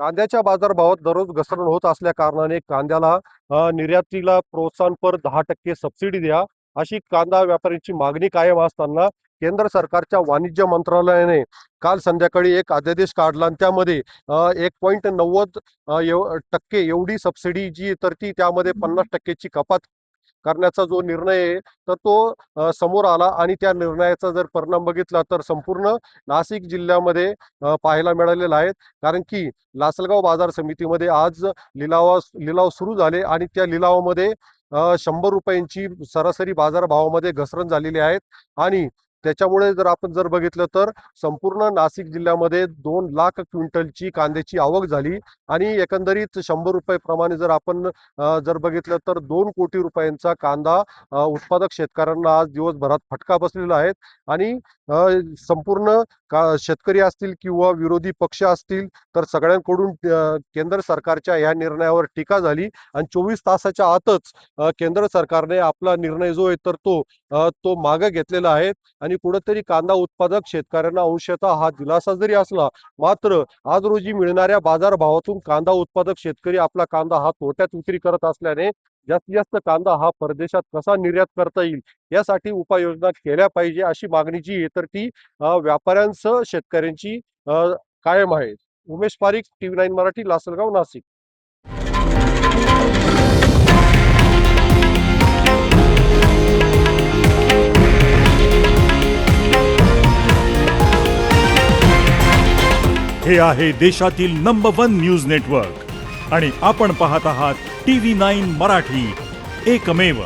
कांद्याच्या बाजारभावात दररोज घसरण होत असल्या कारणाने कांद्याला निर्यातीला प्रोत्साहनपर 10% सबसिडी द्या, अशी कांदा व्यापाऱ्यांची मागणी कायम असताना केंद्र सरकारच्या वाणिज्य मंत्रालयाने काल संध्याकाळी एक अध्यादेश काढला आणि त्यामध्ये 1.90% एवढी सबसिडी जी तर ती त्यामध्ये 50% ची कपात करण्याचा जो निर्णय आहे तर तो समोर आला आणि त्या निर्णयाचा जर परिणाम बघितला तर संपूर्ण नाशिक जिल्ह्यामध्ये पाहायला मिळालेला आहे. कारण की लासलगाव बाजार समितीमध्ये आज लिलाव सुरू झाले आणि त्या लिलावामध्ये 100 रुपयांची सरासरी बाजार भावामध्ये घसरण झालेली आहे आणि त्याच्यामुळे जर आपण बघितलं तर संपूर्ण नाशिक जिल्ह्यामध्ये 2 लाख क्विंटलची कांद्याची आवक झाली आणि एकंदरीत 100 रुपये प्रमाणे जर आपण बघितलं तर 2 कोटी रुपयांचा कांदा उत्पादक शेतकऱ्यांना आज दिवसभरात फटका बसलेला आहे आणि संपूर्ण शेतकरी असतील किंवा विरोधी पक्ष असतील तर सगळ्यांकडून केंद्र सरकारच्या या निर्णयावर टीका झाली आणि 24 तासाच्या आतच केंद्र सरकारने आपला निर्णय जो आहे तर तो मागे घेतलेला आहे आणि कुठेतरी कांदा उत्पादक शेतकऱ्यांना अंशतः हा दिलासा जरी असला मात्र आज रोजी मिळणाऱ्या बाजारभावातून कांदा उत्पादक शेतकरी आपला कांदा हा तोट्यात विक्री करत असल्याने जास्तीत जास्त कांदा हा परदेशात कसा निर्यात करता येईल यासाठी उपाययोजना केल्या पाहिजे अशी मागणी जी आहे तर ती व्यापाऱ्यांसह शेतकऱ्यांची कायम आहे. उमेश पारिक, TV9 मराठी, लासलगाव, नाशिक. हे आहे देशातील नंबर 1 न्यूज नेटवर्क आणि आपण पाहत आहात TV9 मराठी, एकमेव.